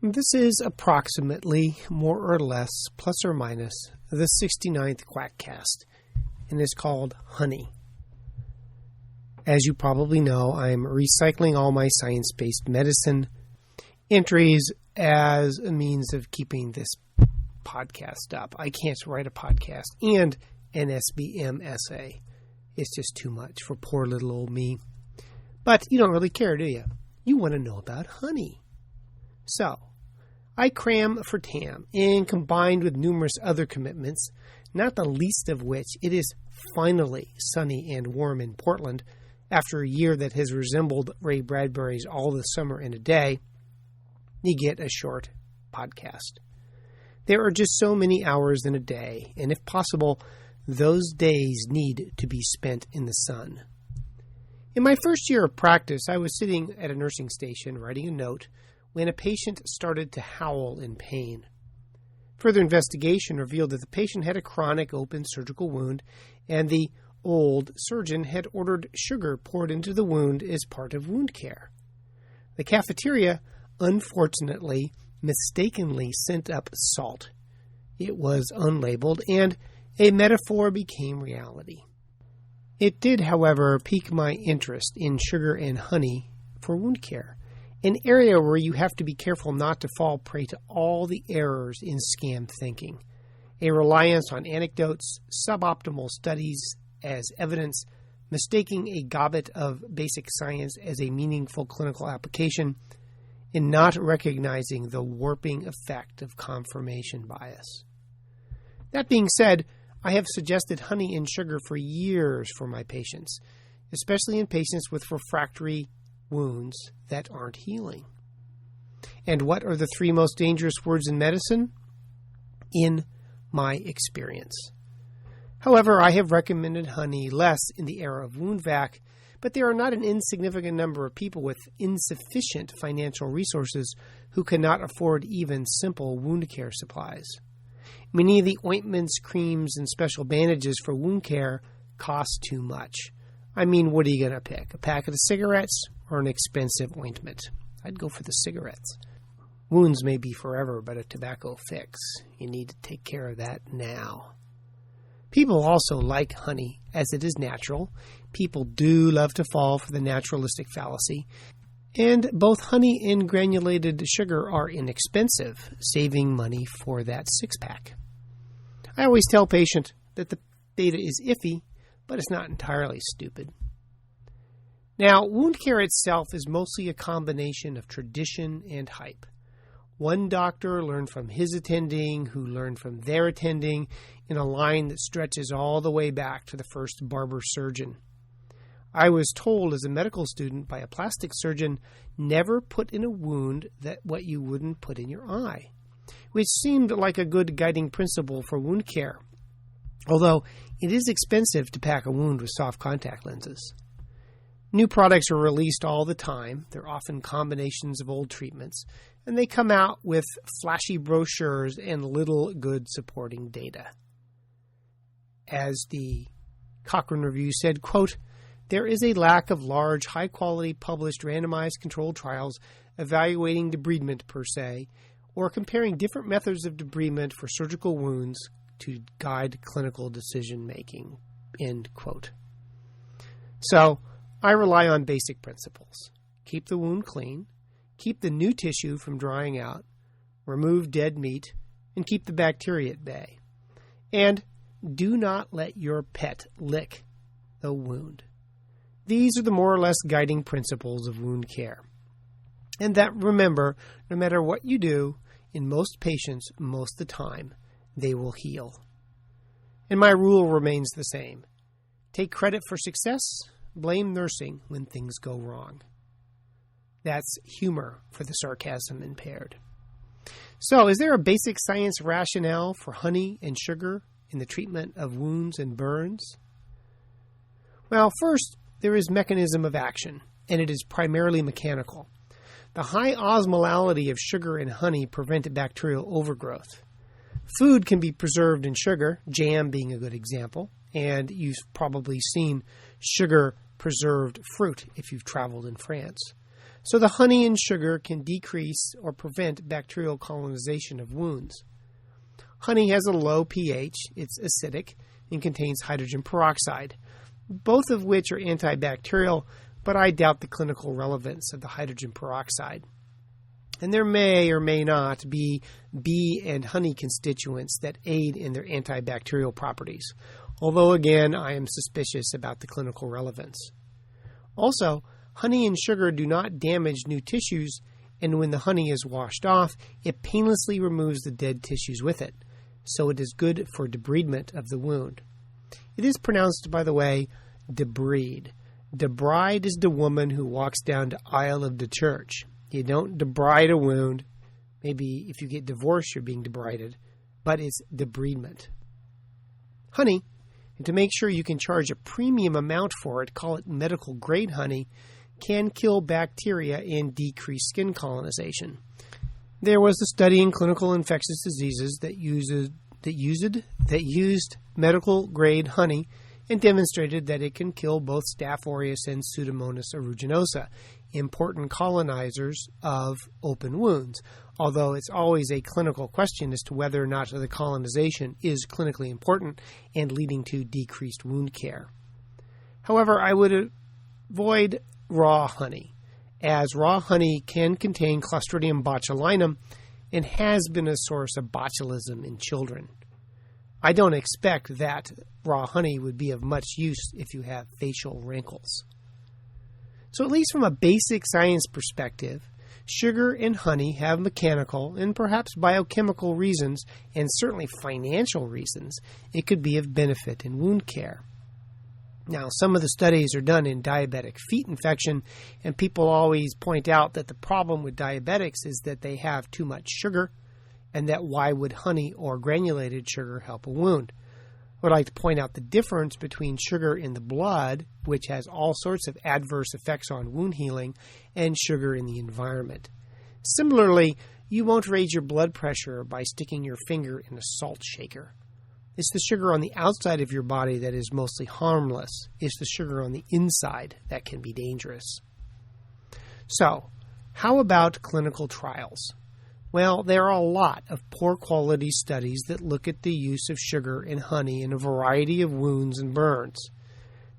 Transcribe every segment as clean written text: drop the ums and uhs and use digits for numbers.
This is approximately, more or less, plus or minus, the 69th Quackcast, and is called Honey. As you probably know, I'm recycling all my science-based medicine entries as a means of keeping this podcast up. I can't write a podcast and an SBM essay. It's just too much for poor little old me. But you don't really care, do you? You want to know about honey. So, I cram for TAM, and combined with numerous other commitments, not the least of which it is finally sunny and warm in Portland after a year that has resembled Ray Bradbury's All the Summer in a Day, you get a short podcast. There are just so many hours in a day, and if possible, those days need to be spent in the sun. In my first year of practice, I was sitting at a nursing station writing a note when a patient started to howl in pain. Further investigation revealed that the patient had a chronic open surgical wound, and the old surgeon had ordered sugar poured into the wound as part of wound care. The cafeteria, unfortunately, mistakenly sent up salt. It was unlabeled, and a metaphor became reality. It did, however, pique my interest in sugar and honey for wound care, an area where you have to be careful not to fall prey to all the errors in scam thinking, a reliance on anecdotes, suboptimal studies as evidence, mistaking a gobbet of basic science as a meaningful clinical application, and not recognizing the warping effect of confirmation bias. That being said, I have suggested honey and sugar for years for my patients, especially in patients with refractory wounds that aren't healing. And what are the 3 most dangerous words in medicine? In my experience. However, I have recommended honey less in the era of wound vac, but there are not an insignificant number of people with insufficient financial resources who cannot afford even simple wound care supplies. Many of the ointments, creams, and special bandages for wound care cost too much. I mean, what are you going to pick? A packet of cigarettes or an expensive ointment? I'd go for the cigarettes. Wounds may be forever, but a tobacco fix. You need to take care of that now. People also like honey, as it is natural. People do love to fall for the naturalistic fallacy. And both honey and granulated sugar are inexpensive, saving money for that 6-pack. I always tell patients that the data is iffy, but it's not entirely stupid. Now, wound care itself is mostly a combination of tradition and hype. One doctor learned from his attending, who learned from their attending, in a line that stretches all the way back to the first barber surgeon. I was told as a medical student by a plastic surgeon, never put in a wound what you wouldn't put in your eye, which seemed like a good guiding principle for wound care, although it is expensive to pack a wound with soft contact lenses. New products are released all the time. They're often combinations of old treatments, and they come out with flashy brochures and little good supporting data. As the Cochrane Review said, quote, "There is a lack of large, high-quality, published, randomized controlled trials evaluating debridement per se, or comparing different methods of debridement for surgical wounds to guide clinical decision-making," end quote. So, I rely on basic principles. Keep the wound clean, keep the new tissue from drying out, remove dead meat, and keep the bacteria at bay. And do not let your pet lick the wound. These are the more or less guiding principles of wound care. And that, remember, no matter what you do, in most patients, most of the time, they will heal. And my rule remains the same. Take credit for success, blame nursing when things go wrong. That's humor for the sarcasm impaired. So, is there a basic science rationale for honey and sugar in the treatment of wounds and burns? Well, first, there is mechanism of action, and it is primarily mechanical. The high osmolality of sugar and honey prevent bacterial overgrowth. Food can be preserved in sugar, jam being a good example, and you've probably seen sugar-preserved fruit if you've traveled in France. So the honey and sugar can decrease or prevent bacterial colonization of wounds. Honey has a low pH, it's acidic, and contains hydrogen peroxide, both of which are antibacterial, but I doubt the clinical relevance of the hydrogen peroxide. And there may or may not be bee and honey constituents that aid in their antibacterial properties, although again I am suspicious about the clinical relevance. Also, honey and sugar do not damage new tissues, and when the honey is washed off, it painlessly removes the dead tissues with it, so it is good for debridement of the wound. It is pronounced, by the way, debride. Debride is the woman who walks down the aisle of the church. You don't debride a wound. Maybe if you get divorced, you're being debrided, but it's debridement. Honey, and to make sure you can charge a premium amount for it, call it medical grade honey, can kill bacteria and decrease skin colonization. There was a study in clinical infectious diseases that used medical grade honey and demonstrated that it can kill both Staph aureus and Pseudomonas aeruginosa, important colonizers of open wounds, although it's always a clinical question as to whether or not the colonization is clinically important and leading to decreased wound care. However, I would avoid raw honey, as raw honey can contain Clostridium botulinum and has been a source of botulism in children. I don't expect that raw honey would be of much use if you have facial wrinkles. So at least from a basic science perspective, sugar and honey have mechanical and perhaps biochemical reasons, and certainly financial reasons, it could be of benefit in wound care. Now, some of the studies are done in diabetic feet infection, and people always point out that the problem with diabetics is that they have too much sugar, and that why would honey or granulated sugar help a wound? I would like to point out the difference between sugar in the blood, which has all sorts of adverse effects on wound healing, and sugar in the environment. Similarly, you won't raise your blood pressure by sticking your finger in a salt shaker. It's the sugar on the outside of your body that is mostly harmless. It's the sugar on the inside that can be dangerous. So, how about clinical trials? Well, there are a lot of poor quality studies that look at the use of sugar and honey in a variety of wounds and burns.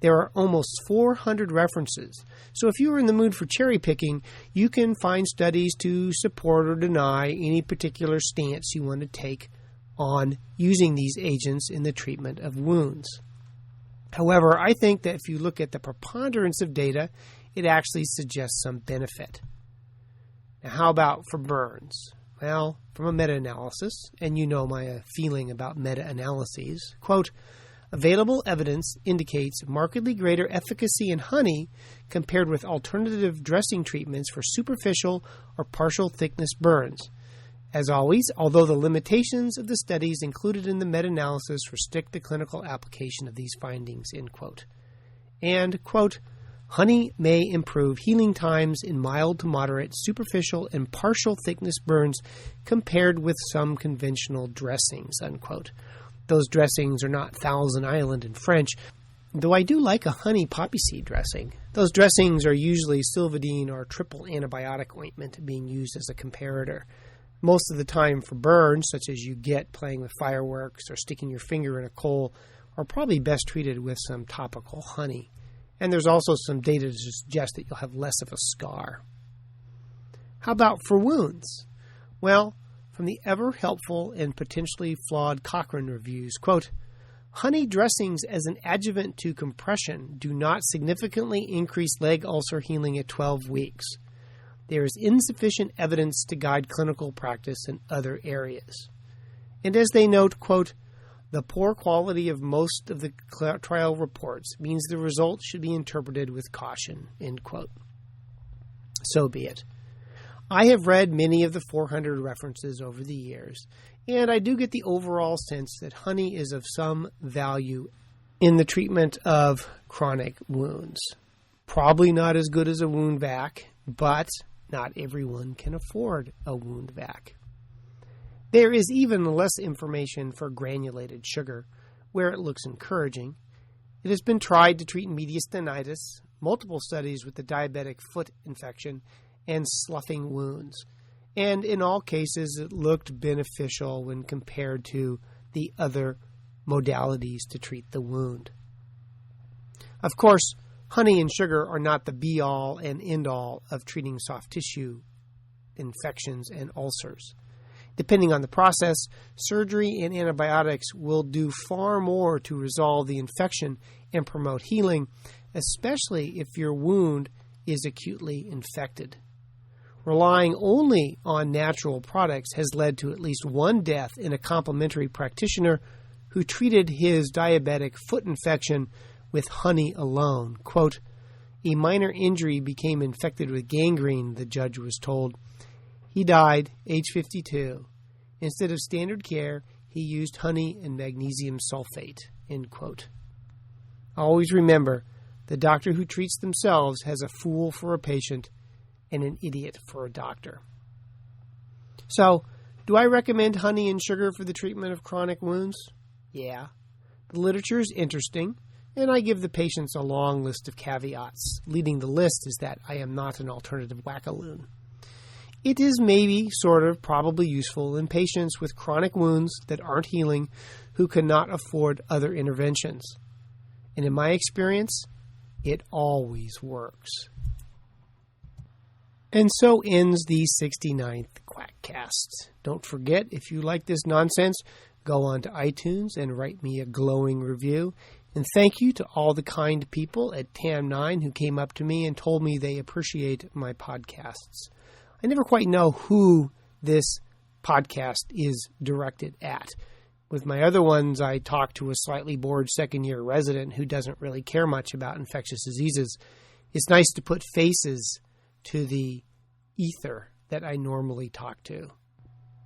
There are almost 400 references, so if you are in the mood for cherry picking, you can find studies to support or deny any particular stance you want to take on using these agents in the treatment of wounds. However, I think that if you look at the preponderance of data, it actually suggests some benefit. Now, how about for burns? Well, from a meta-analysis, and you know my feeling about meta-analyses, quote, available evidence indicates markedly greater efficacy in honey compared with alternative dressing treatments for superficial or partial thickness burns. As always, although the limitations of the studies included in the meta-analysis restrict the clinical application of these findings, end quote. And, quote, honey may improve healing times in mild to moderate, superficial, and partial thickness burns compared with some conventional dressings, unquote. Those dressings are not Thousand Island and French, though I do like a honey poppy seed dressing. Those dressings are usually Silvadene or triple antibiotic ointment being used as a comparator. Most of the time for burns, such as you get playing with fireworks or sticking your finger in a coal, are probably best treated with some topical honey. And there's also some data to suggest that you'll have less of a scar. How about for wounds? Well, from the ever-helpful and potentially flawed Cochrane reviews, quote, honey dressings as an adjuvant to compression do not significantly increase leg ulcer healing at 12 weeks. There is insufficient evidence to guide clinical practice in other areas. And as they note, quote, the poor quality of most of the trial reports means the results should be interpreted with caution, end quote. So be it. I have read many of the 400 references over the years, and I do get the overall sense that honey is of some value in the treatment of chronic wounds. Probably not as good as a wound vac, but not everyone can afford a wound vac. There is even less information for granulated sugar, where it looks encouraging. It has been tried to treat mediastinitis, multiple studies with the diabetic foot infection, and sloughing wounds. And in all cases, it looked beneficial when compared to the other modalities to treat the wound. Of course, honey and sugar are not the be-all and end-all of treating soft tissue infections and ulcers. Depending on the process, surgery and antibiotics will do far more to resolve the infection and promote healing, especially if your wound is acutely infected. Relying only on natural products has led to at least one death in a complementary practitioner who treated his diabetic foot infection with honey alone. Quote, "A minor injury became infected with gangrene," the judge was told. He died, age 52. Instead of standard care, he used honey and magnesium sulfate. End quote. Always remember, the doctor who treats themselves has a fool for a patient and an idiot for a doctor. So, do I recommend honey and sugar for the treatment of chronic wounds? Yeah. The literature is interesting, and I give the patients a long list of caveats. Leading the list is that I am not an alternative wackaloon. It is maybe, sort of, probably useful in patients with chronic wounds that aren't healing who cannot afford other interventions. And in my experience, it always works. And so ends the 69th Quackcast. Don't forget, if you like this nonsense, go on to iTunes and write me a glowing review. And thank you to all the kind people at TAM9 who came up to me and told me they appreciate my podcasts. I never quite know who this podcast is directed at. With my other ones, I talk to a slightly bored second-year resident who doesn't really care much about infectious diseases. It's nice to put faces to the ether that I normally talk to.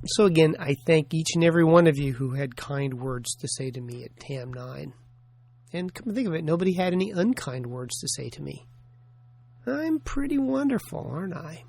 So again, I thank each and every one of you who had kind words to say to me at TAM9. And come to think of it, nobody had any unkind words to say to me. I'm pretty wonderful, aren't I?